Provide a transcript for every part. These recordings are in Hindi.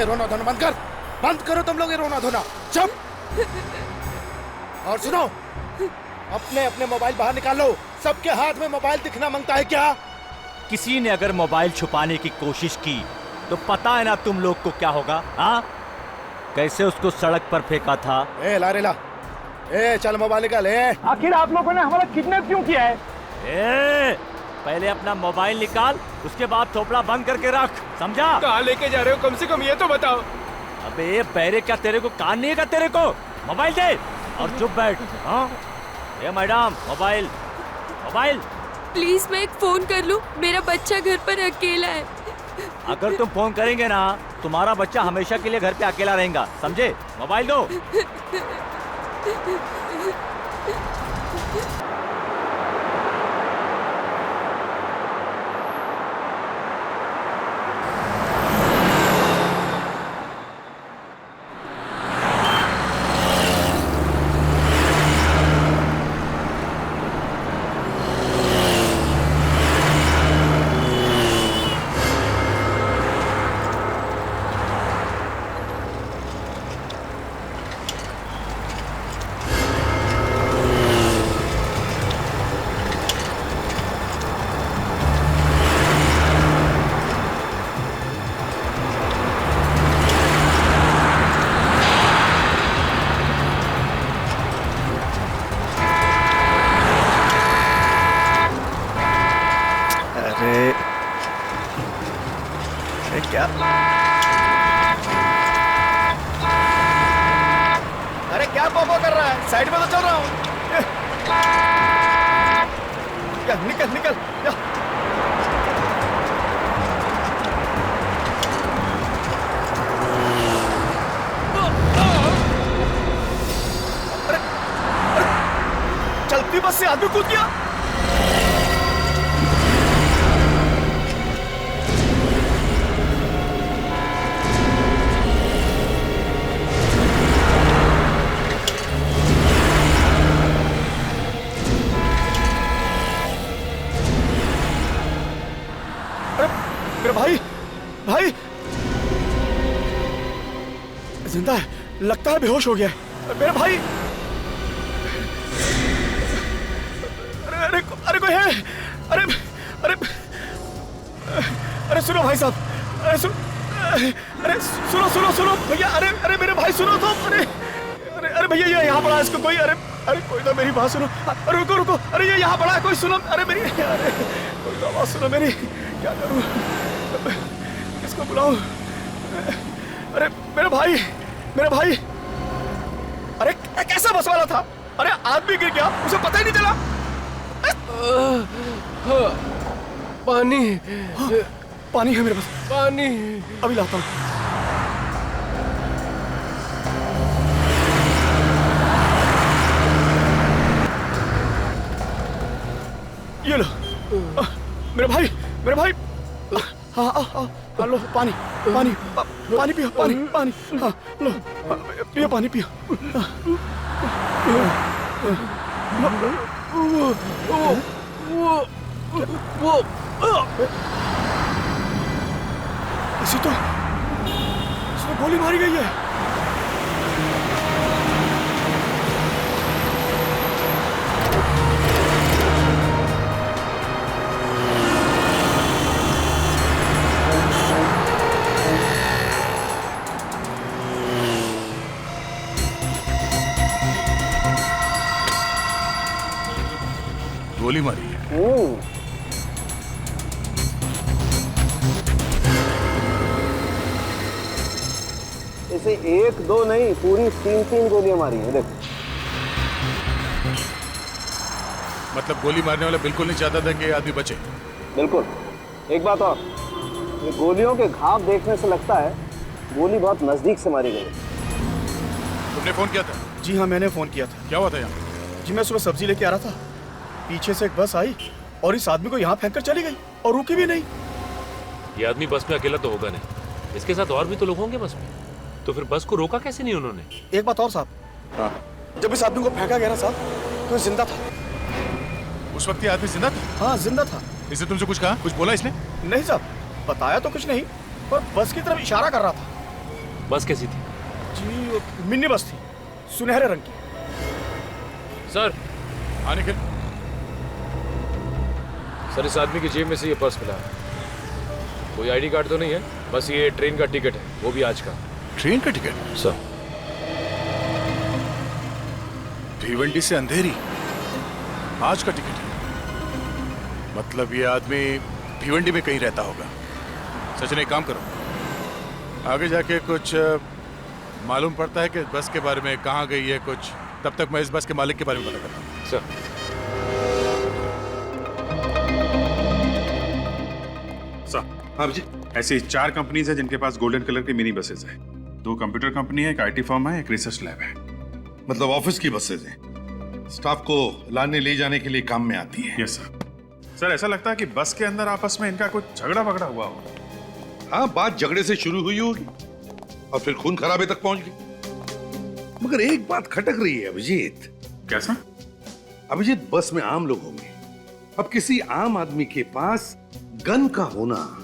ये रोना धोना बंद कर, बंद करो तुम लोग ये रोना धोना, चुप। और सुनो, अपने अपने मोबाइल बाहर निकाल लो। सबके हाथ में मोबाइल दिखना मांगता है क्या? किसी ने अगर मोबाइल छुपाने की कोशिश की तो पता है ना तुम लोग को क्या होगा? हाँ, कैसे उसको सड़क पर फेंका था। ए लारेला, ए चल मोबाइल निकाल। आखिर आप लोगों ने हमारा किडनैप क्यों किया है? पहले अपना मोबाइल निकाल, उसके बाद थोपड़ा बंद करके रख, समझा? कहाँ लेके जा रहे हो? कम से कम ये तो बताओ। अबे बैरे, क्या तेरे को कान नहीं है क्या? तेरे को मोबाइल दे और चुप बैठ। हाँ, ये मैडम मोबाइल मोबाइल। प्लीज मैं एक फोन कर लूं, मेरा बच्चा घर पर अकेला है। अगर तुम फोन करेंगे ना, तुम्हारा बच्चा हमेशा के लिए घर पे अकेला रहेगा, समझे? मोबाइल दो। क्या? अरे क्या पोपो कर रहा है? साइड में तो चल रहा हूँ। क्या निकल निकल या। अरे चलती बस से आदमी कूद गया। भाई भाई जिंदा है, लगता है बेहोश हो गया है मेरा भाई। अरे अरे अरे कोई है? अरे अरे अरे सुनो भाई साहब, अरे सुनो सुनो सुनो भैया। अरे अरे मेरे भाई सुनो तो। अरे अरे अरे भैया ये यहाँ पड़ा इसको कोई। अरे अरे कोई तो मेरी बात सुनो। अरे रुको रुको, अरे ये यहाँ पड़ा है, कोई सुनो। अरे मेरी, अरे कोई तो बात सुनो मेरी। क्या करूँ, किसको बुलाऊं? अरे मेरे भाई, मेरे भाई। अरे कैसा बस वाला था? अरे आदमी गिर गया, उसे पता ही नहीं चला। पानी। पानी है मेरे पास, पानी अभी लाता हूँ। ये लो मेरे भाई, मेरे भाई। हाँ हाँ लो पानी, पानी पानी पियो, पानी पानी। हाँ लो पियो, पानी पियो। इसी तो इसमें गोली मारी गई है। गोली मारी है। इसे एक दो नहीं, पूरी तीन गोलियां मारी हैं। देख, मतलब गोली मारने वाला बिल्कुल नहीं चाहता था कि आदमी बचे। बिल्कुल। एक बात और, ये गोलियों के घाव देखने से लगता है गोली बहुत नजदीक से मारी गई। तुमने फोन किया था? जी हाँ, मैंने फोन किया था। क्या हुआ था यहाँ? जी मैं सुबह सब्जी लेके आ रहा था, पीछे से एक बस आई और इस आदमी को यहाँ फेंक कर चली गई और रुकी भी नहीं। ये आदमी बस में अकेला तो होगा नहीं, इसके साथ और भी तो लोग होंगे बस में, तो फिर बस को रोका कैसे नहीं उन्होंने? एक बात और साहब, हाँ, जब इस आदमी को फेंका गया ना साहब, तो जिंदा था। उस वक्त ये आदमी जिंदा था? हाँ जिंदा था। इसने तुमसे कुछ कहा, कुछ बोला इसने? नहीं साहब, बताया तो कुछ नहीं, पर बस की तरफ इशारा कर रहा था। बस कैसी थी? जी मिनी बस थी, सुनहरे रंग की। सर, हाँ निखिल, सर इस आदमी की जेब में से ये पर्स मिला है। कोई आईडी कार्ड तो नहीं है, बस ये ट्रेन का टिकट है, वो भी आज का। ट्रेन का टिकट? सर भिवंडी से अंधेरी, आज का टिकट है। मतलब ये आदमी भिवंडी में कहीं रहता होगा। सचिन एक काम करो, आगे जाके कुछ मालूम पड़ता है कि बस के बारे में, कहाँ गई है कुछ, तब तक मैं इस बस के मालिक के बारे में पता करता हूँ। सर हाँ जी, ऐसी 4 कंपनीज है जिनके पास गोल्डन कलर की मिनी बसेस है। 2 कंप्यूटर कंपनी है, एक आईटी फर्म है, एक रिसर्च लैब है। मतलब ऑफिस की बसेज हैं, स्टाफ को लाने ले जाने के लिए काम में आती है। Yes sir. सर ऐसा लगता है कि बस के अंदर आपस में इनका कुछ झगड़ा वगड़ा हुआ होगा। हाँ, बात झगड़े से शुरू हुई होगी और फिर खून खराबे तक पहुंच गई। मगर एक बात खटक रही है अभिजीत। कैसा? अभिजीत, बस में आम लोग होंगे, अब किसी आम आदमी के पास गन का होना,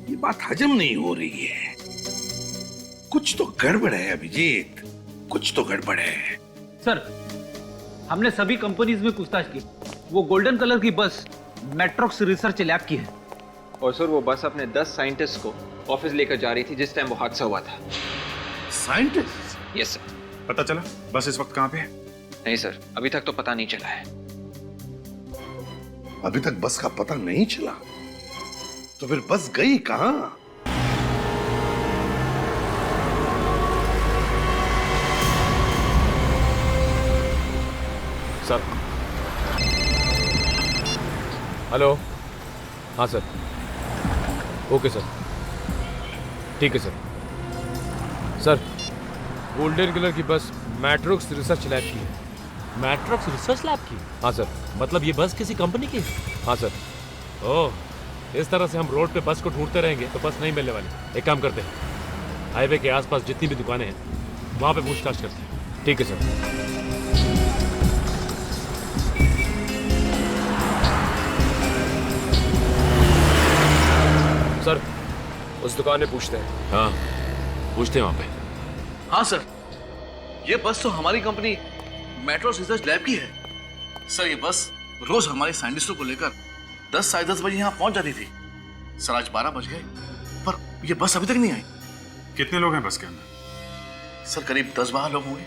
ये बात हजम नहीं हो रही है। कुछ तो गड़बड़ है अभिजीत, कुछ तो गड़बड़ है। सर, हमने सभी कंपनीज में पूछताछ की, वो गोल्डन कलर की बस मैट्रोक्स रिसर्च लैब की है। और सर वो बस अपने 10 साइंटिस्ट को ऑफिस लेकर जा रही थी जिस टाइम वो हादसा हुआ था। साइंटिस्ट? Yes sir. पता चला बस इस वक्त कहाँ पे है? नहीं सर, अभी तक तो पता नहीं चला है। अभी तक बस का पता नहीं चला? तो फिर बस गई कहां? सर। हेलो। हाँ सर। ओके सर, ठीक है सर। सर गोल्डन कलर की बस मैट्रोक्स रिसर्च लैब की है। मैट्रोक्स रिसर्च लैब की? हाँ सर। मतलब ये बस किसी कंपनी की है? हाँ सर। ओह, इस तरह से हम रोड पे बस को ढूंढते रहेंगे तो बस नहीं मिलने वाली। एक काम करते हैं, हाईवे के आसपास जितनी भी दुकानें हैं वहां पे पूछताछ करते हैं। ठीक है सर। सर उस दुकान में पूछते हैं। हाँ पूछते हैं वहां पे। हाँ सर, ये बस तो हमारी कंपनी मैट्रोक्स रिसर्च लैब की है। सर ये बस रोज हमारे साइंटिस्टों को लेकर 10 साढ़े 10 बजे यहाँ पहुंच जाती थी। सर आज 12 बज गए पर ये बस अभी तक नहीं आई। कितने लोग हैं बस के अंदर? सर करीब 10-12 लोग होंगे।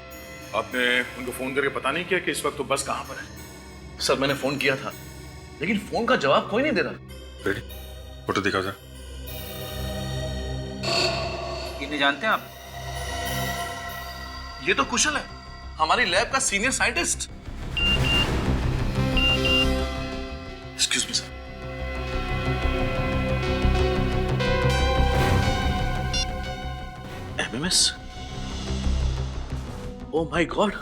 आपने उनको फोन करके पता नहीं किया कि इस वक्त तो बस कहाँ पर है? सर मैंने फोन किया था लेकिन फोन का जवाब कोई नहीं दे रहा। रेडी, फोटो दिखाओ जरा। इन्हें जानते हैं आप? ये तो कुशल है, हमारी लैब का senior scientist. Excuse me sir. MMS? Oh my god.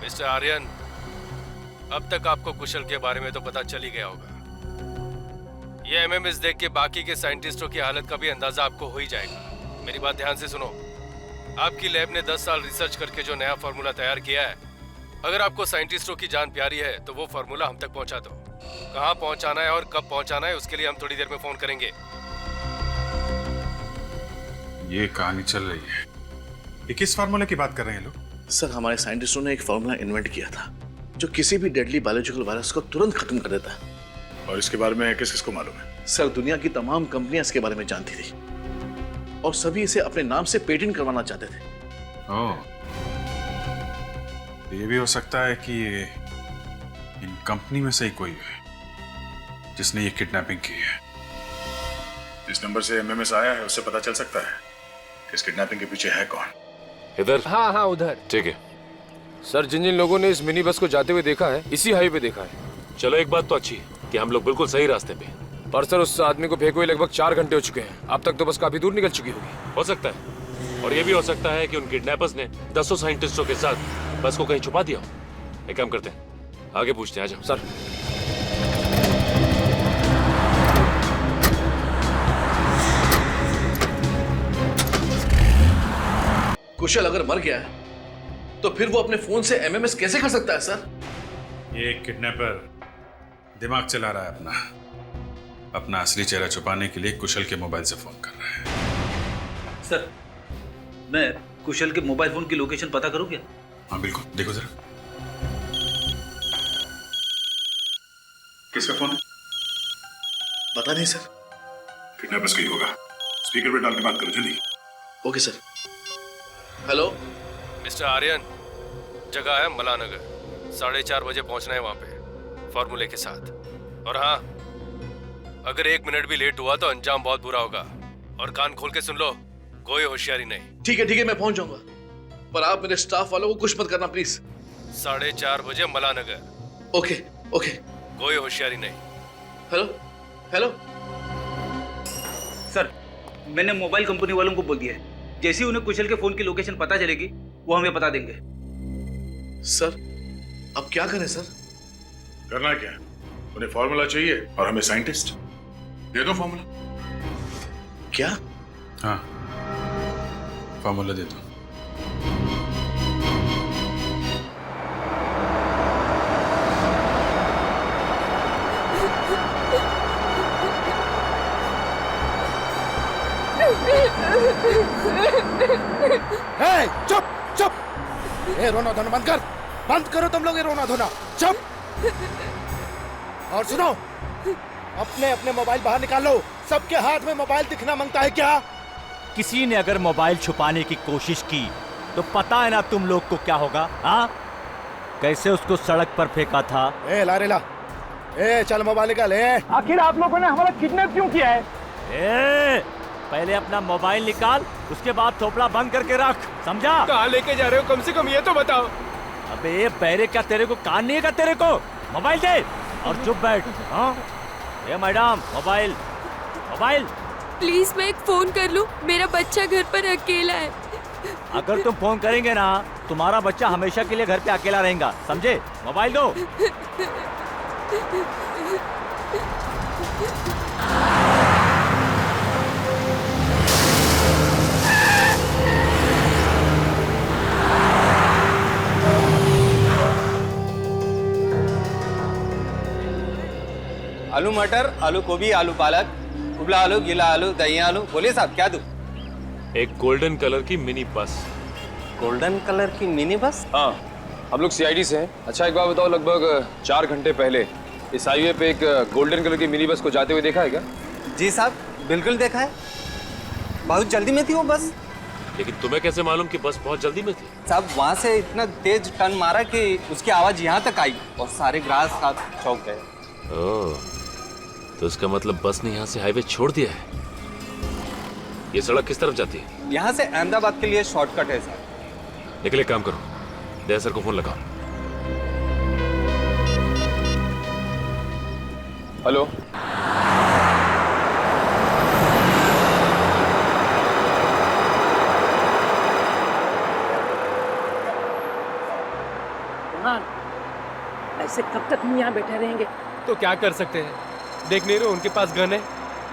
Mister Aryan, अब तक आपको कुशल के बारे में तो पता चल ही गया होगा। ये एमएमएस देख के बाकी के साइंटिस्टों की हालत का भी अंदाजा आपको हो ही जाएगा। मेरी बात ध्यान से सुनो। आपकी लैब ने 10 साल रिसर्च करके जो नया फार्मूला तैयार किया है, अगर आपको साइंटिस्टों की जान प्यारी है तो वो फार्मूला हम तक पहुंचा दो। कहां पहुंचाना है और कब पहुंचाना है उसके लिए हम थोड़ी देर में फोन करेंगे। ये कहानी चल रही है। ये किस फार्मूले की बात कर रहे हैं लोग? सर हमारे साइंटिस्टों ने एक फार्मूला इन्वेंट किया था जो किसी भी डेडली बायोलॉजिकल वायरस को तुरंत खत्म कर देता है। और इसके बारे में किस किस को मालूम है? सर दुनिया की तमाम कंपनियां इसके बारे में जानती थी और सभी इसे अपने नाम से पेटेंट करवाना चाहते थे। ओह, ये भी हो सकता है कि ये इन कंपनी में से ही कोई है जिसने ये किडनैपिंग की है। इस नंबर से एमएमएस आया है, उससे पता चल सकता है कि इस किडनैपिंग के पीछे है कौन। इधर? हाँ हाँ उधर। ठीक है सर, जिन जिन लोगों ने इस मिनी बस को जाते हुए देखा है, इसी हाईवे पे देखा है। चलो एक बात तो अच्छी है कि हम लोग बिल्कुल सही रास्ते पे हैं। पर सर उस आदमी को फेंके हुए लगभग 4 घंटे हो चुके हैं। अब तक तो बस काफी दूर निकल चुकी होगी। हो सकता है, और ये भी हो सकता है कि उन किडनैपर्स ने 10 साइंटिस्टों के साथ बस को कहीं छुपा दिया हो। एक काम करते हैं, आगे पूछते हैं। आ जाओ सर। कुशल अगर मर गया है तो फिर वो अपने फोन से एमएमएस कैसे कर सकता है सर? ये किडनैपर दिमाग चला रहा है अपना। अपना असली चेहरा छुपाने के लिए कुशल के मोबाइल से फोन कर रहा है। सर, मैं कुशल के मोबाइल फोन की लोकेशन पता करूं क्या? हाँ बिल्कुल, देखो जरा। किसका फोन है? पता नहीं सर। किडनैपर्स का ही होगा। स्पीकर पे डाल के बात करो जल्दी। Okay sir. Hello mister Aryan, जगह है मलानगर, 4:30 बजे पहुंचना है वहां पे फॉर्मूले के साथ। और हाँ, अगर 1 मिनट भी लेट हुआ तो अंजाम बहुत बुरा होगा। और कान खोल के सुन लो, कोई होशियारी नहीं। ठीक है मैं पहुंच जाऊंगा, पर आप मेरे स्टाफ वालों को कुछ मत करना प्लीज। 4:30 बजे मलानगर। Okay okay. कोई होशियारी नहीं। हेलो सर, मैंने मोबाइल कंपनी वालों को बोल दिया है, जैसे ही उन्हें कुशल के फोन की लोकेशन पता चलेगी वो हमें बता देंगे। सर अब क्या करें सर? करना क्या है? उन्हें फॉर्मूला चाहिए और हमें साइंटिस्ट। दे दो फॉर्मूला। क्या? हाँ, फॉर्मूला दे दो। चुप चुप! ये रोना धोना बंद करो तुम लोग, ये रोना धोना चुप! और सुनो, अपने अपने मोबाइल बाहर निकालो। सबके हाथ में मोबाइल दिखना मांगता है क्या? किसी ने अगर मोबाइल छुपाने की कोशिश की तो पता है ना तुम लोग को क्या होगा? हाँ, कैसे उसको सड़क पर फेंका था। ला चल मोबाइल निकाल। आखिर आप लोगों ने हमारा किडनैप क्यों किया है? पहले अपना मोबाइल निकाल, उसके बाद थोपड़ा बंद करके रख, समझा? कहाँ लेके जा रहे हो? कम से कम ये तो बताओ। अबे बैरे, क्या तेरे को कान नहीं है क्या? तेरे को मोबाइल दे और चुप बैठ। हाँ, ये मैडम, मोबाइल। प्लीज मैं एक फोन कर लूं, मेरा बच्चा घर पर अकेला है। अगर तुम फोन करेंगे ना, तुम्हारा बच्चा हमेशा के लिए घर पे अकेला रहेगा, समझे? मोबाइल दो। आलू मटर, आलू गोभी, आलू पालक, उबला आलू, गीला आलू, दही आलू। बोलिए साहब, क्या दूं? एक गोल्डन कलर की मिनी बस। गोल्डन कलर की मिनी बस? हाँ, हम लोग सीआईडी से हैं। अच्छा एक बात बताओ, लगभग 4 घंटे पहले इस हाईवे पे एक गोल्डन कलर की मिनी बस को जाते हुए देखा है क्या? जी साहब, बिल्कुल देखा है। बहुत जल्दी में थी वो बस। लेकिन तुम्हें कैसे मालूम कि बस बहुत जल्दी में थी? साहब, वहाँ से इतना तेज टर्न मारा कि उसकी आवाज यहाँ तक आई और सारे ग्राहक साहब चौंक गए। ओह, तो इसका मतलब बस ने यहाँ से हाईवे छोड़ दिया है। ये सड़क किस तरफ जाती है? यहाँ से अहमदाबाद के लिए शॉर्टकट है सर। लेकिन एक काम करो, दया सर को फोन लगाओ। हेलो, ऐसे कब तक हम यहाँ बैठे रहेंगे? तो क्या कर सकते हैं? देख नहीं रहे उनके पास गन है।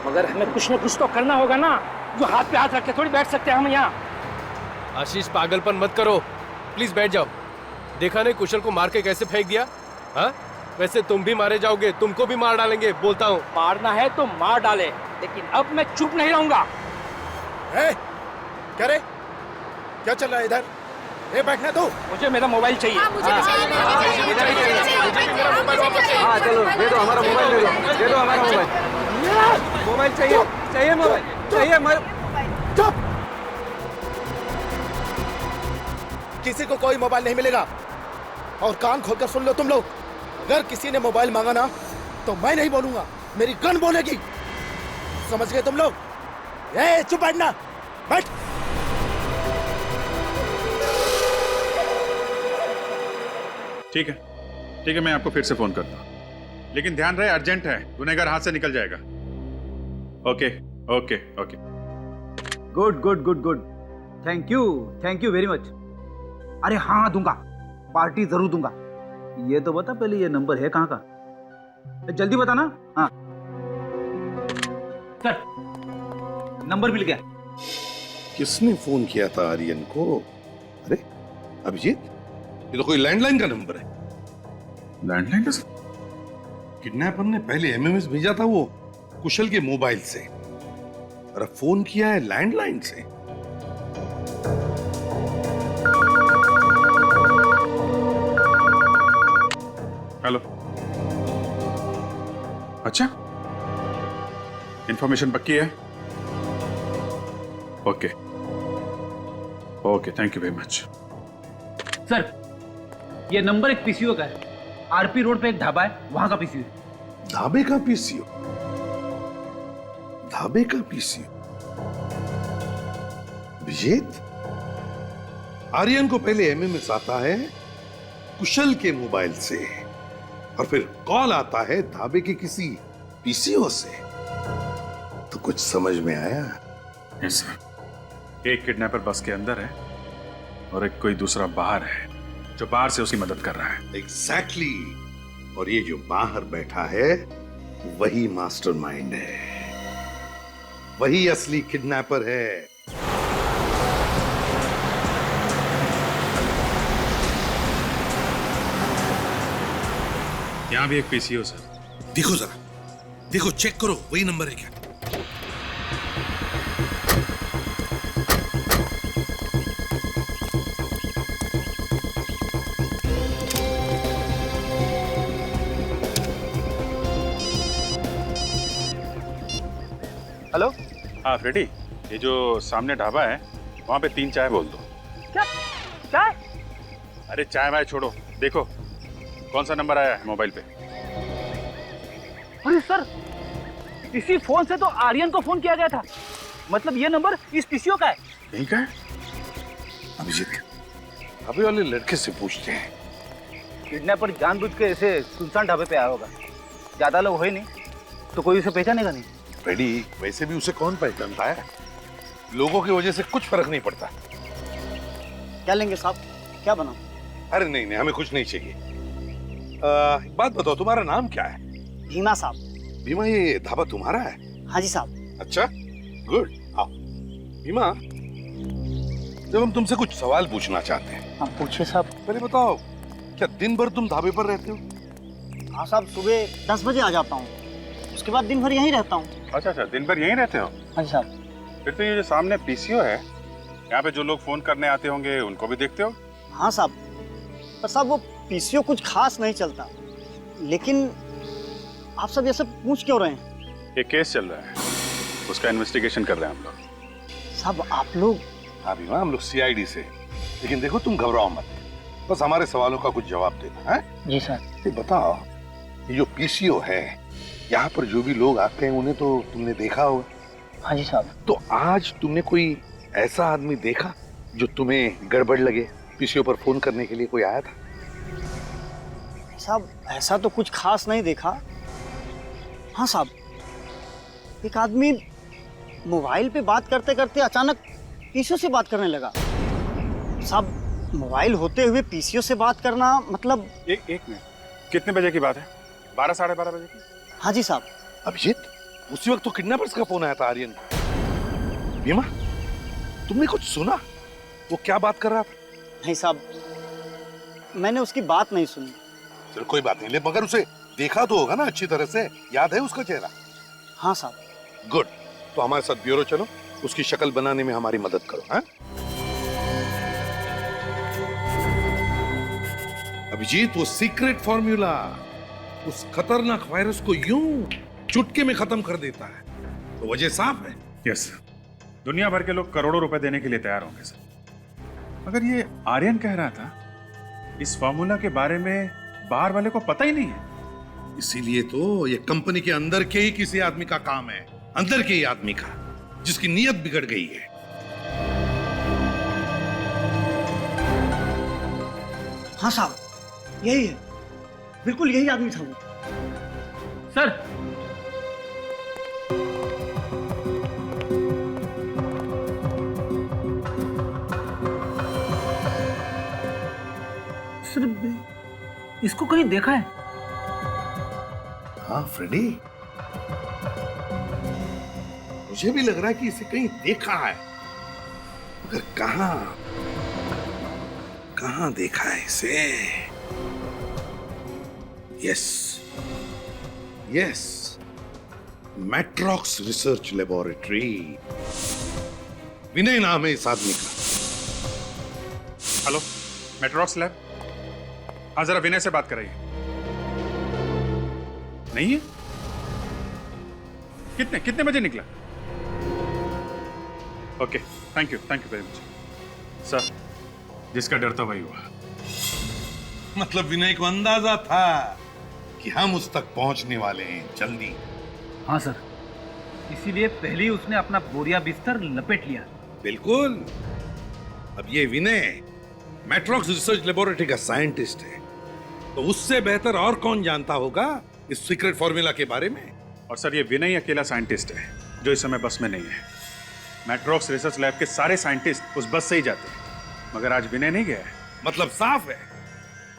मगर हमें कुछ न कुछ तो करना होगा ना, जो हाथ पे हाथ रख के थोड़ी बैठ सकते हैं हम यहाँ। आशीष, पागलपन मत करो, प्लीज बैठ जाओ। देखा नहीं कुशल को मार के कैसे फेंक दिया? हाँ, वैसे तुम भी मारे जाओगे, तुमको भी मार डालेंगे, बोलता हूँ। मारना है तो मार डाले, लेकिन अब मैं चुप नहीं रहूंगा। क्या रे, क्या चल रहा है इधर? ये बैठना दो। मुझे मेरा मोबाइल चाहिए। हाँ, मुझे भी चाहिए, मेरा मोबाइल चाहिए। हाँ चलो, दे दो हमारा मोबाइल, दे दो हमारा मोबाइल। मोबाइल चाहिए, मोबाइल चाहिए। चुप! किसी को कोई मोबाइल नहीं मिलेगा। और कान खोलकर सुन लो तुम लोग, अगर किसी ने मोबाइल मांगा ना तो मैं नहीं बोलूंगा, मेरी गन बोलेगी। समझ गए तुम लोग? चुप बैठना, बैठ। ठीक है, मैं आपको फिर से फोन करता हूँ, लेकिन ध्यान रहे अर्जेंट है, गुनहगार हाथ से निकल जाएगा। Okay. Good. Thank you very much. अरे हाँ, दूंगा, पार्टी जरूर दूंगा। ये तो बता पहले, ये नंबर है कहाँ का? जल्दी बता ना। हाँ सर, नंबर मिल गया। किसने फोन किया था आर्यन को? अरे अभिजीत, ये तो कोई लैंडलाइन का नंबर है। लैंडलाइन का? किडनैपर ने पहले एमएमएस भेजा था वो कुशल के मोबाइल से और अब फोन किया है लैंडलाइन से। हेलो। अच्छा, इंफॉर्मेशन पक्की है? Okay okay, thank you very much. Sir, ये नंबर एक पीसीओ का है। आरपी रोड पे एक ढाबा है, वहां का पीसीओ है। ढाबे का पीसीओ? ढाबे का पीसीओ? अभिजीत, आर्यन को पहले एमएमएस आता है कुशल के मोबाइल से और फिर कॉल आता है ढाबे के किसी पीसीओ से। तो कुछ समझ में आया? Yes sir. एक किडनैपर बस के अंदर है और एक कोई दूसरा बाहर है जो बाहर से उसकी मदद कर रहा है। एग्जैक्टली। और ये जो बाहर बैठा है वही मास्टरमाइंड है, वही असली किडनैपर है। यहां भी एक पीसीओ सर। देखो जरा, देखो, चेक करो वही नंबर है क्या? हेलो। हाँ फ्रेडी, ये जो सामने ढाबा है वहां पे 3 चाय बोल दो। क्या चाय? अरे चाय वाय छोड़ो, देखो कौन सा नंबर आया है मोबाइल पे। अरे सर, इसी फोन से तो आर्यन को फोन किया गया था। मतलब ये नंबर इस पीसीओ का है। यही का है? अभिजीत, अभी वाले लड़के से पूछते हैं। किडनैपर जानबूझ के ऐसे सुनसान ढाबे पे आया होगा। ज्यादा लोग हो ही नहीं तो कोई उसे पहचानेगा नहीं। फ्रेडी, वैसे भी उसे कौन पहचानता है? लोगों की वजह से कुछ फर्क नहीं पड़ता। क्या लेंगे साहब, क्या बनाओ? अरे नहीं नहीं, हमें कुछ नहीं चाहिए। एक बात बताओ, तुम्हारा नाम क्या है? भीमा साहब। भीमा, ये ढाबा तुम्हारा है? हाँ जी साहब। अच्छा, गुड। आओ। भीमा, जब हम तुमसे कुछ सवाल पूछना चाहते हैं। हाँ पूछिए साहब। पहले बताओ, क्या दिन भर तुम ढाबे पर रहते हो? हाँ साहब, सुबह 10 बजे आ जाता हूँ, उसके बाद दिन भर यहीं रहता हूँ। अच्छा अच्छा, दिन भर यहीं रहते हो? हाँ जी साहब। फिर तो ये जो सामने पीसीओ है, यहाँ पे जो लोग फोन करने आते होंगे उनको भी देखते हो? हाँ साहब, पर साहब वो पीसीओ कुछ खास नहीं चलता। लेकिन आप सब ये सब पूछ क्यों रहे हैं? एक केस चल रहा है, उसका इन्वेस्टिगेशन कर रहे हैं हम लोग। साहब आप लोग? हाँ भीमा, हम लोग सीआईडी से। लेकिन देखो, तुम घबराओ मत, बस हमारे सवालों का कुछ जवाब देना है। जी सर। ये बताओ, ये जो पीसीओ है, यहाँ पर जो भी लोग आते हैं उन्हें तो तुमने देखा होगा? हाँ जी साहब। तो आज तुमने कोई ऐसा आदमी देखा जो तुम्हें गड़बड़ लगे? पीसीओ पर फोन करने के लिए कोई आया था? साहब ऐसा तो कुछ खास नहीं देखा। हाँ साहब, एक आदमी मोबाइल पे बात करते करते अचानक पीसीओ से बात करने लगा। साहब मोबाइल होते हुए पीसीओ से बात करना मतलब। एक मिनट, कितने बजे की बात है? 12 साढ़े 12 बजे की? हाँ जी साहब। अभिजीत, उसी वक्त तो किडनैपर्स का फोन आया था आर्यन को। भीमा, तुमने कुछ सुना? वो क्या बात कर रहा था? नहीं साहब, मैंने उसकी बात नहीं सुनी। चलो कोई बात नहीं, मगर उसे देखा तो होगा ना अच्छी तरह से? याद है उसका चेहरा? हाँ साहब। गुड, तो हमारे साथ ब्यूरो चलो, उसकी शक्ल बनाने में हमारी मदद करो। हाँ अभिजीत, वो सीक्रेट फॉर्मूला उस खतरनाक वायरस को यूं चुटकी में खत्म कर देता है, तो वजह साफ है। यस, दुनिया भर के लोग करोड़ों रुपए देने के लिए तैयार होंगे सर। मगर ये आर्यन कह रहा था इस फॉर्मूला के बारे में बाहर वाले को पता ही नहीं है। इसीलिए तो ये कंपनी के अंदर के ही किसी आदमी का काम है, अंदर के ही आदमी का, जिसकी नीयत बिगड़ गई है। हाँ साहब, यही है, बिल्कुल यही आदमी था वो। सर, इसको कहीं देखा है? हाँ फ्रेडी, मुझे भी लग रहा है कि इसे कहीं देखा है, मगर कहां देखा है इसे? Yes, Matrox research laboratory. Vinay नाम है इस आदमी का। Hello, Metrox lab. हाँ, जरा विनय से बात कराइए। नहीं है? कितने कितने बजे निकला? Okay, thank you very much sir. जिसका डर था वही हुआ। मतलब विनय को अंदाजा था कि हम उस तक पहुंचने वाले हैं जल्दी। हाँ सर, इसीलिए पहले ही उसने अपना बोरिया बिस्तर लपेट लिया। बिल्कुल। अब ये विनय मैट्रॉक्स रिसर्च लेबोरेटरी का साइंटिस्ट है, तो उससे बेहतर और कौन जानता होगा इस सीक्रेट फॉर्मूला के बारे में। और सर, ये विनय अकेला साइंटिस्ट है जो इस समय बस में नहीं है। मैट्रॉक्स रिसर्च लैब के सारे साइंटिस्ट उस बस से ही जाते हैं, मगर आज विनय नहीं गया है। मतलब साफ है,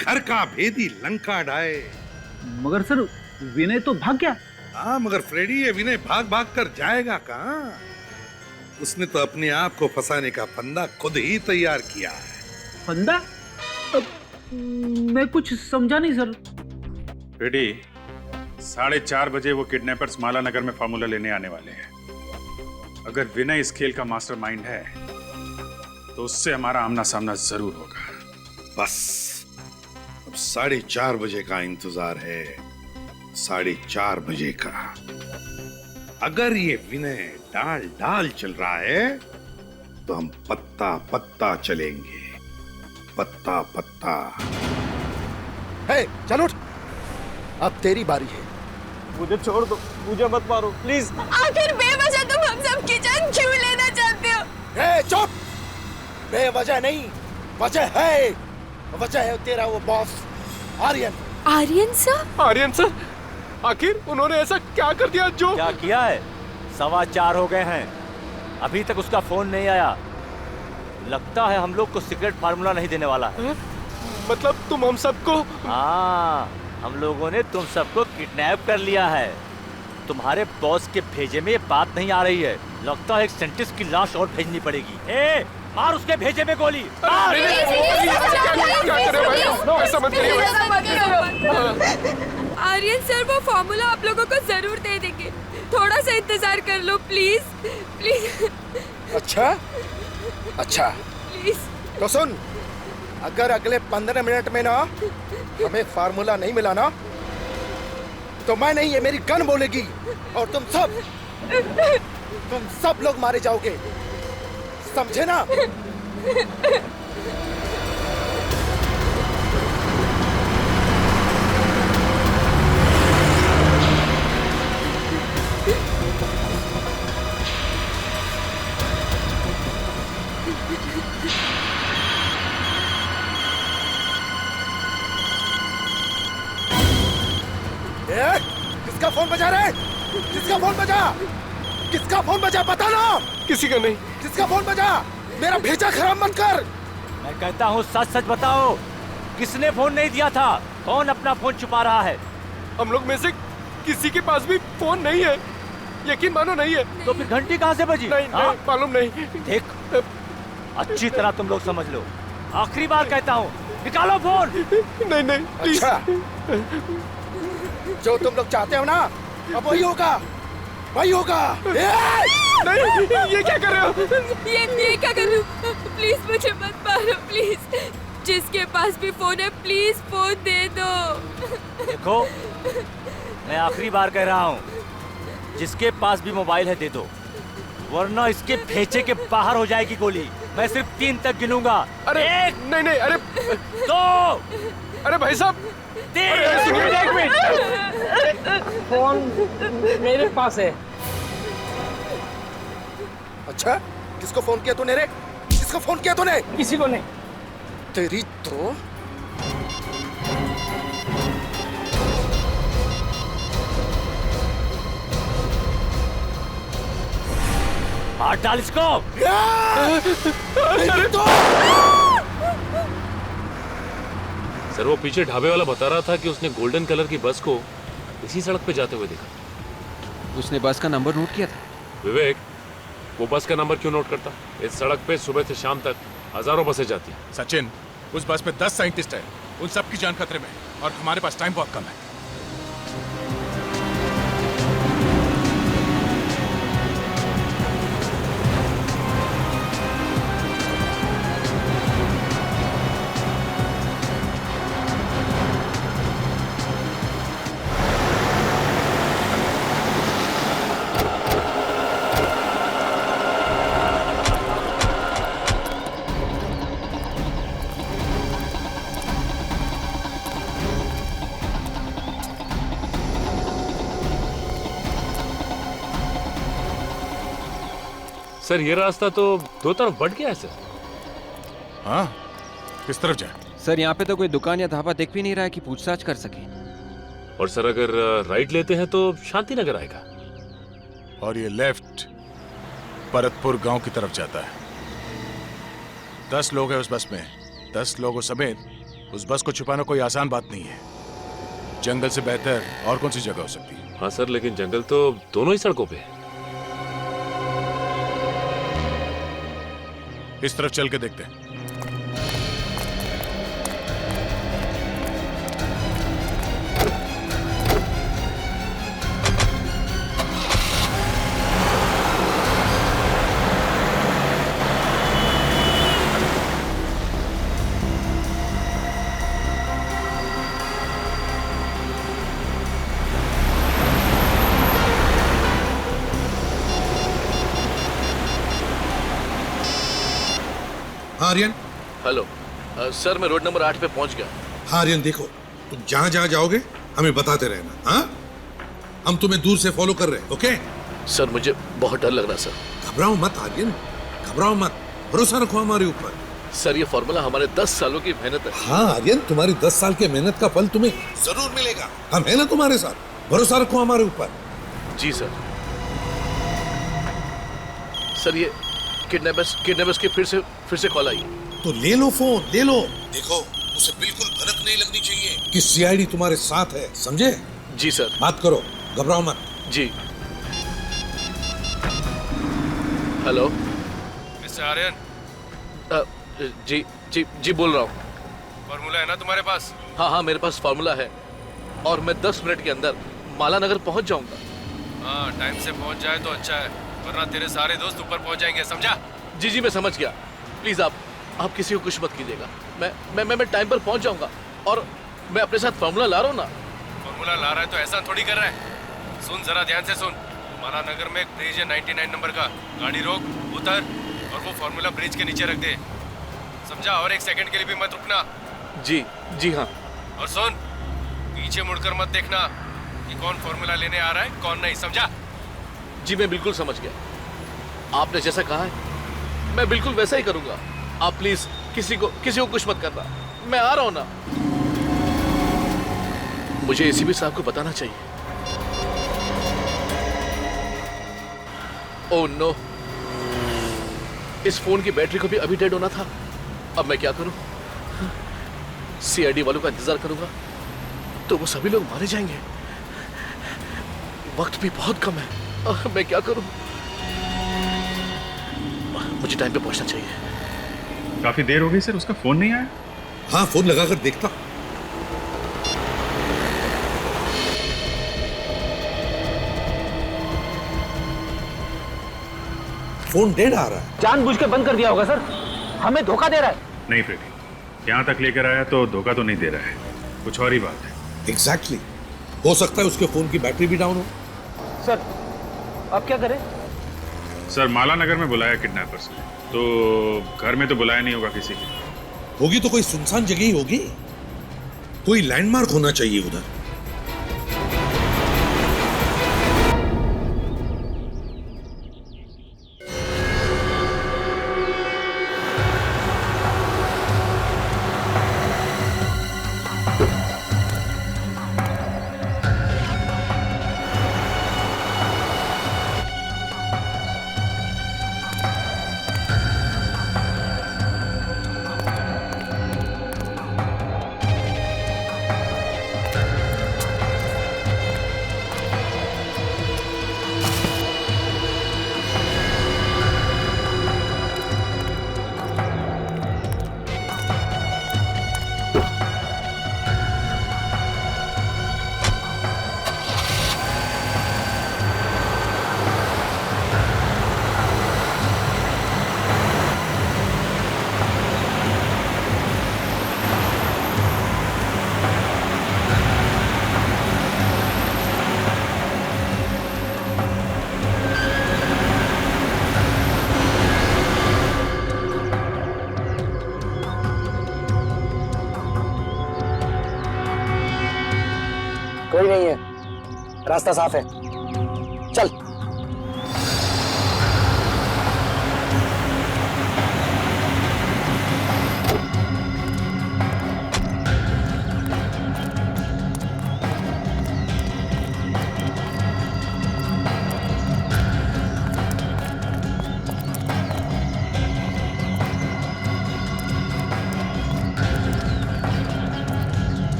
घर का भेदी लंका ढाए। मगर सर, विनय तो भाग गया। हाँ, मगर फ्रेडी, ये विनय भाग भाग कर जाएगा कहाँ? उसने तो अपने आप को फंसाने का फंदा खुद ही तैयार किया है। फंदा? मैं कुछ समझा नहीं सर। फ्रेडी, 4:30 बजे वो किडनैपर्स माला नगर में फार्मूला लेने आने वाले हैं। अगर विनय इस खेल का मास्टरमाइंड है तो उससे हमारा आमना सामना जरूर होगा। बस अब 4:30 बजे का इंतजार है, 4:30 बजे का। अगर ये विनय डाल डाल चल रहा है तो हम पत्ता पत्ता चलेंगे, पत्ता पत्ता। हे, चल उठ, अब तेरी बारी है। मुझे छोड़ दो, मुझे मत मारो प्लीज। आखिर बेवजह तुम हम सब की जान क्यों लेना चाहते हो? हे, चुप! बेवजह नहीं, वजह है। वजह है तेरा वो boss Aryan. Aryan sir? Aryan sir, आखिर उन्होंने ऐसा क्या कर दिया जो? क्या किया है? 4:15 हो गए हैं, अभी तक उसका फोन नहीं आया। लगता है हम लोग को सीक्रेट फार्मूला नहीं देने वाला है। मतलब तुम हम सबको? हाँ, हम लोगों ने तुम सबको किडनैप कर लिया है। तुम्हारे बॉस के भेजे में ये बात नहीं आ रही है। लगता है एक साइंटिस्ट की लाश और भेजनी पड़ेगी। ए, मार उसके भेजे में गोली। आर्यन सर, वो फॉर्मूला आप लोगों को जरूर दे देंगे। थोड़ा सा इंतजार कर लो प्लीज, प्लीज। अच्छा अच्छा, प्लीज। तो सुन, अगर अगले 15 मिनट में ना हमें फार्मूला नहीं मिला ना, तो मैं नहीं, ये मेरी गन बोलेगी और तुम सब लोग मारे जाओगे, समझे ना? किसका फोन बजा रहे? किसका फोन बजा? किसका फोन बजा? बता ना। किसी का नहीं। किसका फोन बजा? मेरा भेजा खराब मत कर। मैं कहता हूँ सच सच बताओ, किसने फोन नहीं दिया था? कौन अपना फोन छुपा रहा है? हम लोग में से किसी के पास भी फोन नहीं है। यकीन मानो नहीं है। तो फिर घंटी कहाँ से बजी? नहीं, मालूम नहीं। देख, अच्छी तरह तुम लोग समझ लो, आखिरी बार कहता हूँ, निकालो फोन। नहीं नहीं। अच्छा, जो तुम लोग चाहते हो ना, अब वही होगा, वही होगा। नहीं, ये क्या कर रहे हो? ये क्या कर रहे हो? प्लीज मुझे मत मारो, प्लीज। जिसके पास भी फोन है, प्लीज फोन दे दो। देखो, मैं आखिरी बार कह रहा हूँ, जिसके पास भी मोबाइल है दे दो, वरना इसके भेजे के बाहर हो जाएगी गोली। मैं सिर्फ 3 तक गिनूंगा। अरे 1, नहीं, अरे 2, अरे भाई साहब, 1 मिनट। फोन मेरे पास है। अच्छा, किसको फोन किया तूने रे? किसको फोन किया तूने? किसी को नहीं। तेरी तो मार डाल इसको। सर, वो पीछे ढाबे वाला बता रहा था कि उसने गोल्डन कलर की बस को इसी सड़क पे जाते हुए देखा। उसने बस का नंबर नोट किया था? विवेक, वो बस का नंबर क्यों नोट करता? इस सड़क पे सुबह से शाम तक हजारों बसें जाती हैं। सचिन, उस बस में 10 साइंटिस्ट हैं, उन सबकी जान खतरे में, और हमारे पास टाइम बहुत कम है। सर ये रास्ता तो दो तरफ बढ़ गया है सर। हाँ, किस तरफ जाए? सर यहाँ पे तो कोई दुकान या ढाबा दिख भी नहीं रहा है कि पूछताछ कर सके। और सर अगर राइट लेते हैं तो शांति नगर आएगा। और ये लेफ्ट भरतपुर गांव की तरफ जाता है। 10 लोग हैं उस बस में। 10 लोगों समेत उस बस को छुपाना कोई आसान बात नहीं है। जंगल से बेहतर और कौन सी जगह हो सकती है? हाँ सर, लेकिन जंगल तो दोनों ही सड़कों पे है। इस तरफ चल के देखते हैं। आर्यन। हेलो सर, मैं रोड नंबर 8 पे पहुंच गया। हाँ आर्यन, देखो तुम जहां जहां जाओगे हमें बताते रहना। हाँ, हम तुम्हें दूर से फॉलो कर रहे हैं। ओके सर, मुझे बहुत डर लग रहा है सर। घबराओ मत आर्यन, घबराओ मत, भरोसा रखो हमारे ऊपर। सर ये फॉर्मूला हमारे 10 सालों की मेहनत है। हाँ आर्यन, तुम्हारी 10 साल की मेहनत का फल तुम्हें जरूर मिलेगा। हम है ना तुम्हारे साथ, भरोसा रखो हमारे ऊपर। जी सर। सर ये किडनैपर्स की फिर से कॉल आई। तो ले लो फोन, ले लो। देखो उसे बिल्कुल भनक नहीं लगनी चाहिए कि सीआईडी तुम्हारे साथ है, समझे? जी सर। बात करो, घबराओ मत। जी। Hello mister Aryan. जी जी जी बोल रहा हूँ। फॉर्मूला है ना तुम्हारे पास? हाँ हाँ, मेरे पास फॉर्मूला है और मैं 10 मिनट के अंदर माला नगर पहुँच जाऊंगा। हाँ, टाइम से पहुँच जाए तो अच्छा है, वरना तेरे सारे दोस्त ऊपर पहुँच जाएंगे, समझा? जी जी मैं समझ गया। प्लीज आप किसी को कुछ मत कीजिएगा। मैं टाइम पर पहुंच जाऊंगा और मैं अपने साथ फॉर्मूला ला रहा हूँ ना। फॉर्मूला ला रहा है तो ऐसा थोड़ी कर रहा है। सुन जरा ध्यान से सुन। माला नगर में एक ब्रिज है 99 नंबर का। गाड़ी रोक, उतर और वो फॉर्मूला ब्रिज के नीचे रख दे, समझा? और 1 सेकंड के लिए भी मत रुकना। जी जी हाँ। और सुन, पीछे मुड़कर मत देखना कि कौन फॉर्मूला लेने आ रहा है कौन नहीं, समझा? जी मैं बिल्कुल समझ गया। आपने जैसा कहा है मैं बिल्कुल वैसा ही करूंगा। आप प्लीज किसी को कुछ मत करना। मैं आ रहा हूं ना। मुझे एसीपी साहब को बताना चाहिए। ओह नो, इस फोन की बैटरी को भी अभी डेड होना था। अब मैं क्या करूं? सीआईडी वालों का इंतजार करूंगा तो वो सभी लोग मारे जाएंगे। वक्त भी बहुत कम है। मैं क्या करूं? मुझे टाइम पे पहुंचना चाहिए। काफी देर हो गई सर, उसका फोन नहीं आया। हाँ, फोन लगाकर देखता। फोन डेड आ रहा है। जानबूझ के बंद कर दिया होगा सर, हमें धोखा दे रहा है। नहीं फ्रेडी, यहाँ तक लेकर आया तो धोखा तो नहीं दे रहा है, कुछ और ही बात है। एग्जैक्टली। हो सकता है उसके फोन की बैटरी भी डाउन हो। सर अब क्या करें? सर माला नगर में बुलाया किडनैपर्स ने, तो घर में तो बुलाया नहीं होगा किसी की। होगी तो कोई सुनसान जगह ही होगी, कोई लैंडमार्क होना चाहिए उधर। कोई नहीं है, रास्ता साफ है, चल।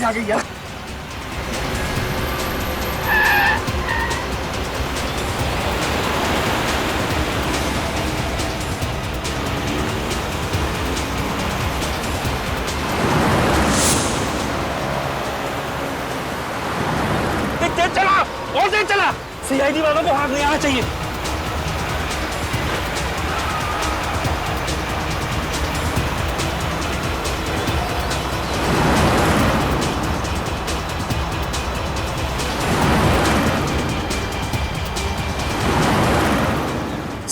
आ गई यार। तेज चला, और तेज चला। सीआईडी वालों को हाथ नहीं आना चाहिए।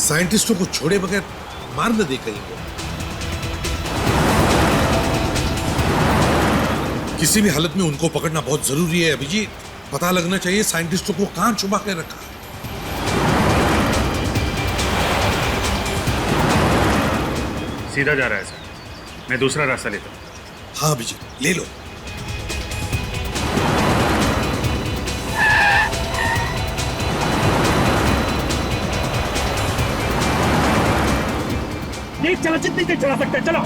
साइंटिस्टों को छोड़े बगैर मार न दे कहीं को। किसी भी हालत में उनको पकड़ना बहुत जरूरी है अभिजीत। पता लगना चाहिए साइंटिस्टों को कहां छुपा कर रखा। सीधा जा रहा है सर, मैं दूसरा रास्ता लेता हूँ। हाँ अभिजीत ले लो। तेज चला, जितनी तेज चला सकते हैं, चलो।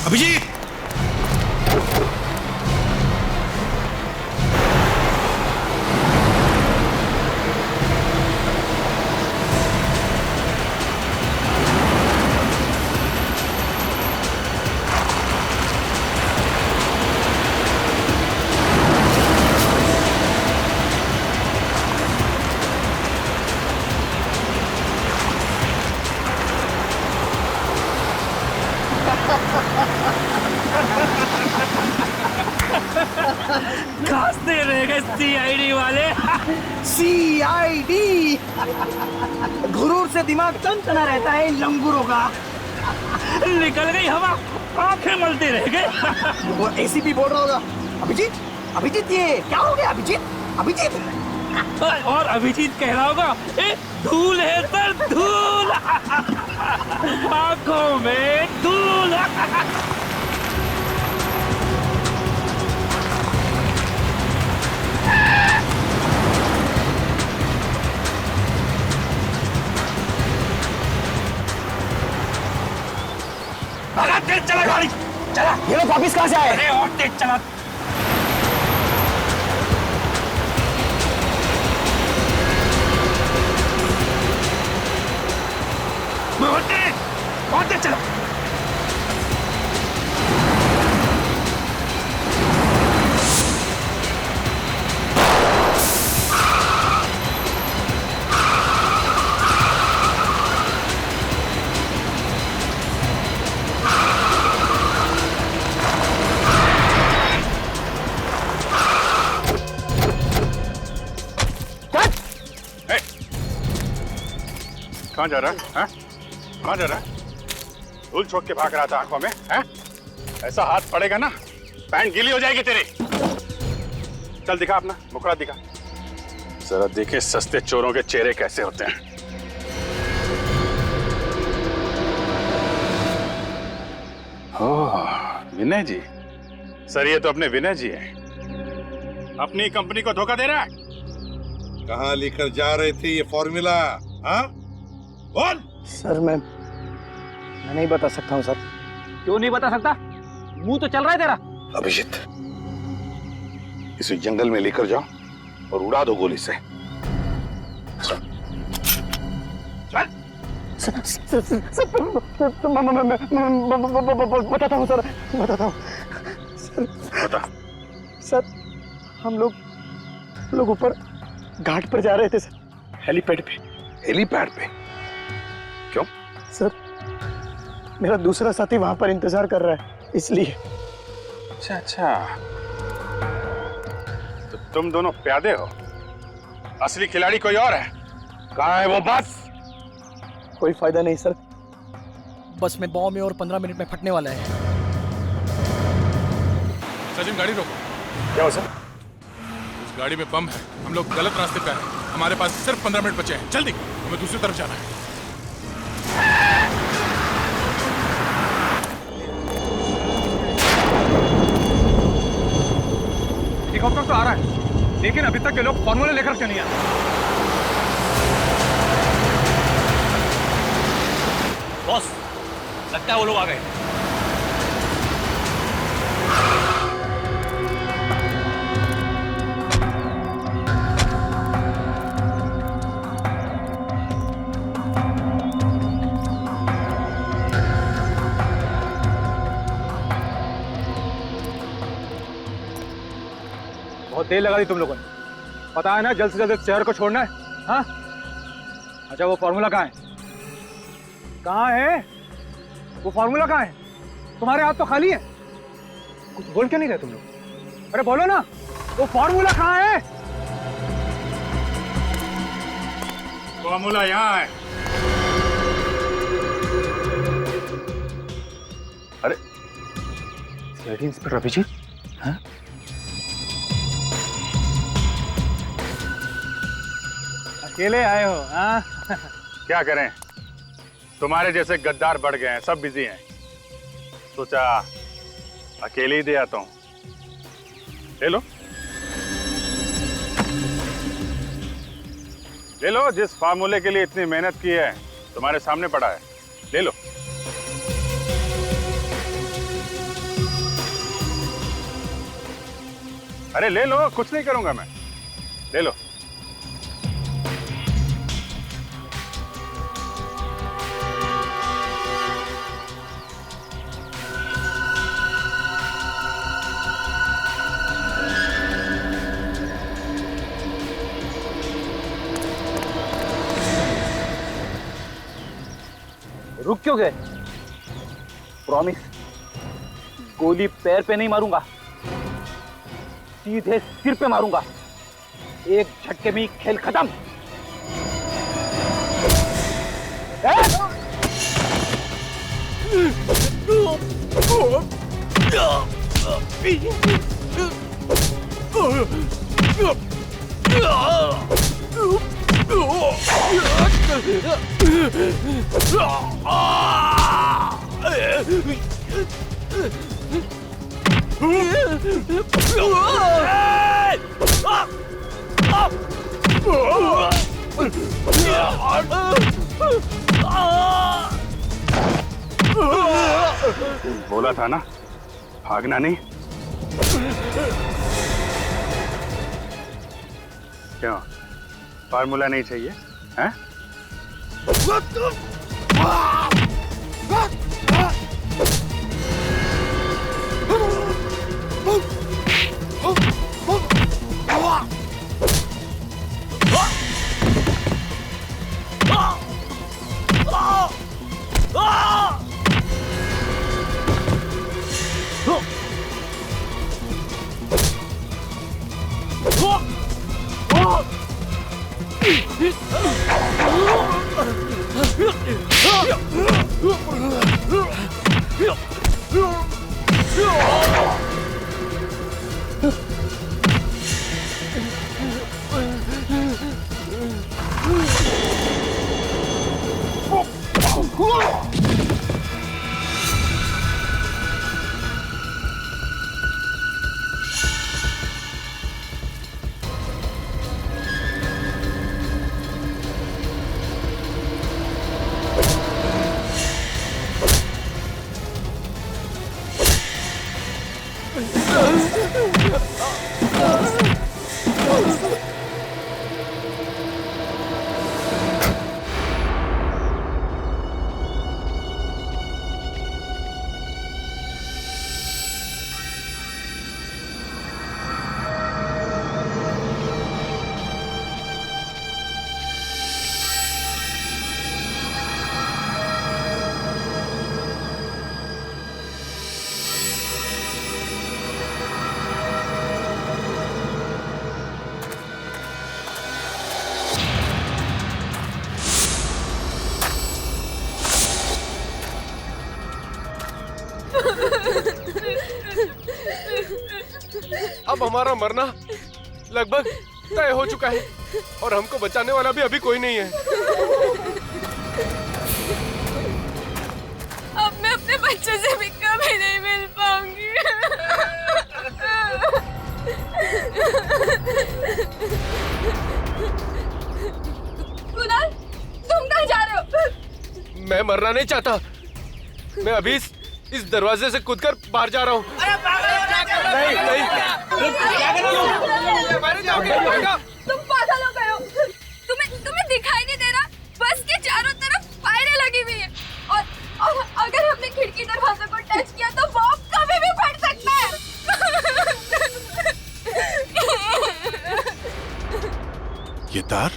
अभिजीत खांसते रह गए सीआईडी वाले। सीआईडी गुरूर से दिमाग टनटना रहता है इन लंगूरों का। निकल गई हवा, आंखें मलते रह गए। वो एसीपी बोल रहा होगा, अभिजीत अभिजीत ये क्या हो गया अभिजीत अभिजीत। और अभिजीत कह रहा होगा ए धूल है सर, धूल। आंखों में धूल। भागा, तेज चला गाड़ी, चला। ये लोग वापिस कहाँ से आए? अरे और तेज चला। और तेज चला। कहाँ जा रहा है? हाँ? कहाँ जा रहा है? धूल छोड़ के भाग रहा था आंखों में, हैं? ऐसा हाथ पड़ेगा ना, पैंट गीली हो जाएगी तेरी। चल दिखा अपना मुखड़ा दिखा, जरा देखे सस्ते चोरों के चेहरे कैसे होते हैं। ओह विनय जी, सर ये तो अपने विनय जी हैं। अपनी कंपनी को धोखा दे रहा है। कहाँ लेकर जा रहे थे ये फॉर्मूला? हाँ बोल। सर मैं नहीं बता सकता हूँ सर। क्यों नहीं बता सकता? मुंह तो चल रहा है तेरा। अभिजीत इसे जंगल में लेकर जाओ और उड़ा दो गोली से। बताता हूँ सर, बताता हूँ बता। सर हम लोग ऊपर घाट पर जा रहे थे सर, हेलीपैड पे। हेलीपैड पे? क्यों? सर मेरा दूसरा साथी वहां पर इंतजार कर रहा है इसलिए। अच्छा अच्छा, तो तुम दोनों प्यादे हो, असली खिलाड़ी कोई और है। कहाँ है वो बस? कोई फायदा नहीं सर, बस में बॉम्ब में और 15 मिनट में फटने वाला है। सचिन गाड़ी रोको। क्या हो सर? गाड़ी में बम है, हम लोग गलत रास्ते पे हैं। हमारे पास सिर्फ 15 मिनट बचे हैं, जल्दी, हमें दूसरी तरफ जाना है। हेलीकॉप्टर तो आ रहा है, लेकिन अभी तक ये लोग फॉर्मूला लेकर क्यों नहीं आए? बॉस, लगता है वो लोग आ गए। बहुत देर लगा दी तुम लोगों ने। पता है ना जल्द से जल्द इस शहर को छोड़ना है। हाँ? अच्छा वो फॉर्मूला कहाँ है? कहाँ है? वो फॉर्मूला कहाँ है? तुम्हारे हाथ तो खाली है। कुछ बोल क्यों नहीं रहे तुम लोग? अरे बोलो ना, वो फॉर्मूला कहाँ है? फॉर्मूला यहाँ है। अरे सीआईडी इंस्पेक्टर अभिजीत? हाँ? अकेले आए हो? हाँ? क्या करें, तुम्हारे जैसे गद्दार बढ़ गए हैं, सब बिजी हैं। सोचा अकेले ही दे आता हूं। ले लो, ले लो, जिस फार्मूले के लिए इतनी मेहनत की है तुम्हारे सामने पड़ा है, ले लो। अरे ले लो, कुछ नहीं करूंगा मैं, ले लो। रुक क्यों गए? प्रॉमिस, गोली पैर पे नहीं मारूंगा, सीधे सिर पे मारूंगा। एक झटके में ही खेल खत्म। बोला था ना, भागना नहीं। क्यों, फार्मूला नहीं चाहिए? हैं? अब हमारा मरना लगभग तय हो चुका है और हमको बचाने वाला भी अभी कोई नहीं है। अब मैं अपने बच्चों से भी कभी नहीं मिल पाऊंगी। कुणाल, तुम कहाँ जा रहे हो? मैं मरना नहीं चाहता। मैं अभी इस दरवाजे से कूदकर बाहर जा रहा हूँ। नहीं नहीं, तुम पागल हो गए हो। तुम्हें दिखाई नहीं दे रहा? बस के चारों तरफ फायरें लगी हुई है और अगर हमने खिड़की दरवाजे को टच किया तो बॉम्ब कभी भी फट सकता है। ये तार?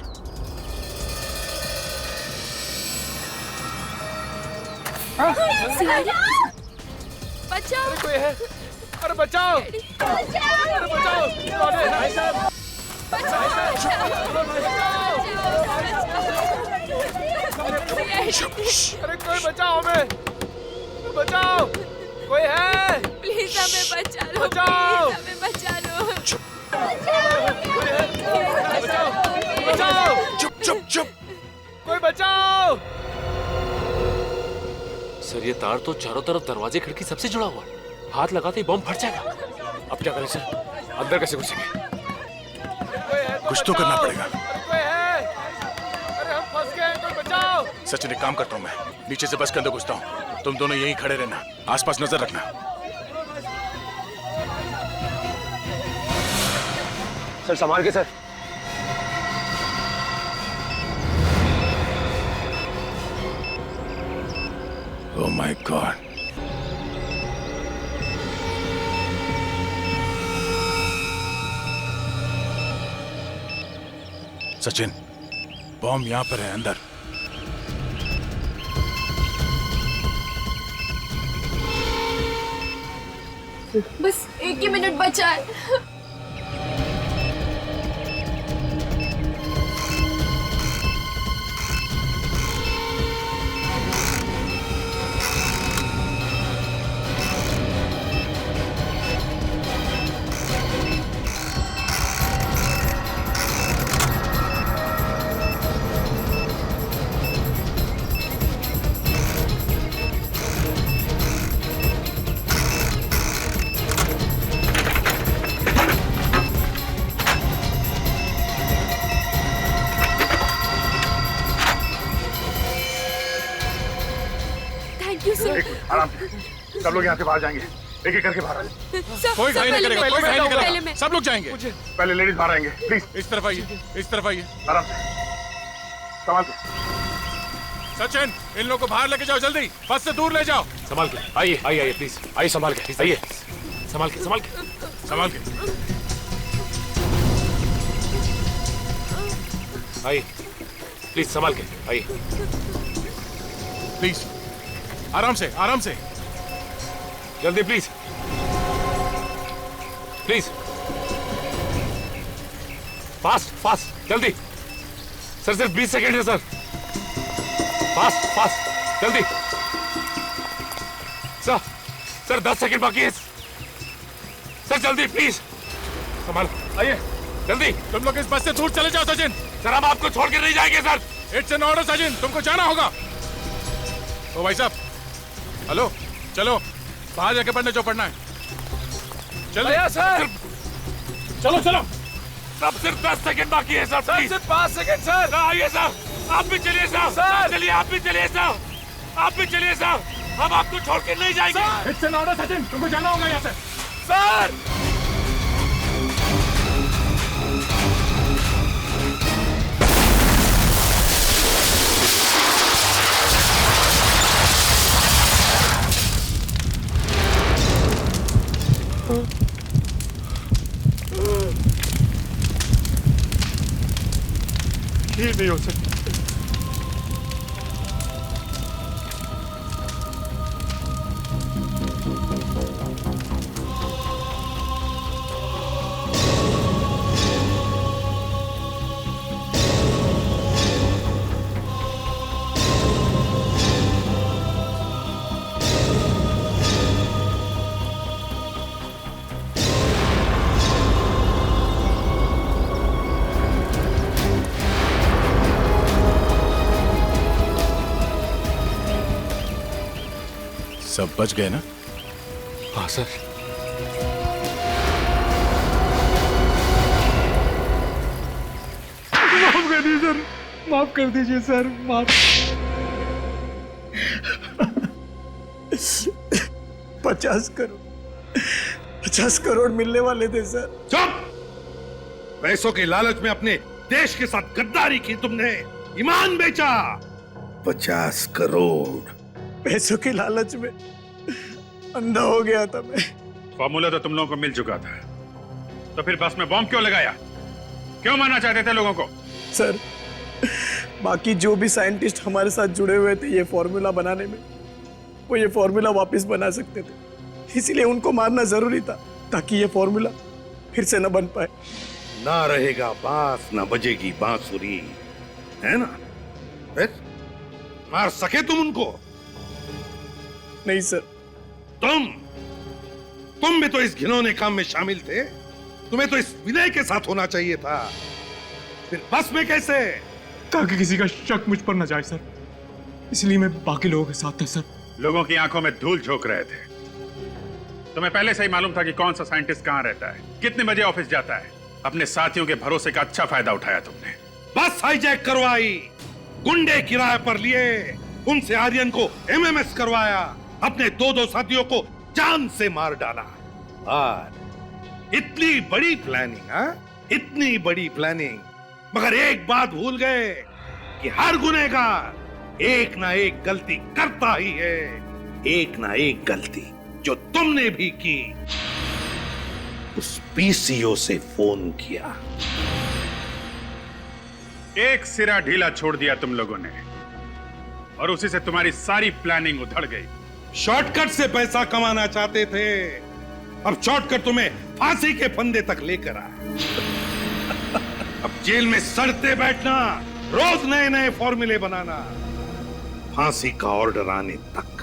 बचाओ! अरे कोई है? अरे बचाओ! अरे बचाओ! भाई साहब! अरे कोई बचाओ हमें! बचाओ! कोई है? प्लीज हमें बचा लो। बचाओ! प्लीज हमें बचा लो। बचाओ! बचाओ! चुप चुप चुप! कोई बचाओ! सर ये तार तो चारों तरफ दरवाजे खिड़की सबसे जुड़ा हुआ है। हाथ लगाते ही बम फट जाएगा। अब क्या करें सर? अंदर कैसे घुसेंगे? कुछ तो करना पड़ेगा। कोई है? अरे हम फंस गए हैं, कोई बचाओ! सचिन एक काम करता हूँ, मैं नीचे से बस के अंदर घुसता हूँ। तुम दोनों यहीं खड़े रहना, आसपास नजर रखना। सर संभाल के sir. Oh my God! Sachin, bomb यहाँ पर है अंदर। बस एक ही मिनट बचा है। आराम से, सब लोग यहाँ से बाहर जाएंगे। एक एक करके बाहर आइए। कोई घाई नहीं करेगा, कोई घाई नहीं करेगा। सब लोग जाएंगे। पहले लेडीज बाहर आएंगे, प्लीज। इस तरफ आइए, इस तरफ आइए। आराम से, संभाल के। सचिन, इन लोगों को बाहर लेके जाओ जल्दी। बस से दूर ले जाओ। संभाल के आइए, आइए आइए प्लीज, आइए संभाल के, आइए संभाल के, संभाल के, संभाल के। आइए प्लीज, संभाल के आइए। प्लीज आराम से, आराम से। जल्दी प्लीज, प्लीज फास्ट फास्ट, जल्दी। सर सिर्फ 20 सेकेंड है सर। फास्ट फास्ट, जल्दी। सर 10 सेकेंड बाकी है सर, जल्दी प्लीज। संभाल, आइए जल्दी। तुम लोग इस बस से दूर चले जाओ सचिन। सर हम आपको छोड़ के नहीं जाएंगे sir. It's an order Sachin, तुमको जाना होगा। ओ भाई साहब, हेलो, चलो बाहर जाके पढ़ने जो पढ़ना है। चलो सर, चलो चलो। सब सिर्फ 10 सेकेंड बाकी है सर, प्लीज। सिर्फ 5 सेकेंड सर। आइए सर, आप भी चलिए सर। सर चलिए, आप भी चलिए सर, आप भी चलिए सर। हम आपको छोड़ के नहीं जाएंगे। इट्स एन ऑर्डर सचिन, तुमको जाना होगा यहाँ से। सर ये नहीं हो सकता। सब बच गए ना? हाँ सर। माफ कर दीजिए सर, माफ कर दीजिए सर, माफ। 50 करोड़ मिलने वाले थे सर। चुप! पैसों के लालच में अपने देश के साथ गद्दारी की तुमने, ईमान बेचा। 50 करोड़ पैसों के लालच में अंधा हो गया था मैं। फॉर्मूला तो तुम लोगों को मिल चुका था, तो फिर बस में बॉम्ब क्यों लगाया? क्यों मारना चाहते थे लोगों को? सर, बाकी जो भी साइंटिस्ट हमारे साथ जुड़े हुए थे ये फॉर्मूला बनाने में, वो ये फॉर्मूला वापस बना सकते थे, इसलिए उनको मारना जरूरी था ताकि ये फॉर्मूला फिर से न बन पाए। ना रहेगा बांस ना बजेगी बांसुरी, है ना? मार सके तुम उनको? नहीं सर। तुम भी तो इस घिनौने काम में शामिल थे। तुम्हें तो इस विनय के साथ होना चाहिए था, फिर बस में कैसे? ताकि किसी का शक मुझ पर न जाए सर, इसलिए मैं बाकी लोगों के साथ था सर। लोगों की आंखों में धूल झोंक रहे थे। तुम्हें पहले से ही मालूम था कि कौन सा साइंटिस्ट कहां रहता है, कितने बजे ऑफिस जाता है। अपने साथियों के भरोसे का अच्छा फायदा उठाया तुमने। बस हाईजैक करवाई, गुंडे किराए पर लिए, उनसे आर्यन को एमएमएस करवाया, अपने 2 साथियों को जान से मार डाला। और इतनी बड़ी प्लानिंग, इतनी बड़ी प्लानिंग, मगर एक बात भूल गए कि हर गुनहगार एक ना एक गलती करता ही है। एक ना एक गलती जो तुमने भी की। उस पीसीओ से फोन किया, एक सिरा ढीला छोड़ दिया तुम लोगों ने, और उसी से तुम्हारी सारी प्लानिंग उधड़ गई। शॉर्टकट से पैसा कमाना चाहते थे, अब शॉर्टकट तुम्हें फांसी के फंदे तक लेकर आया। अब जेल में सड़ते बैठना, रोज नए नए फॉर्मूले बनाना, फांसी का ऑर्डर आने तक।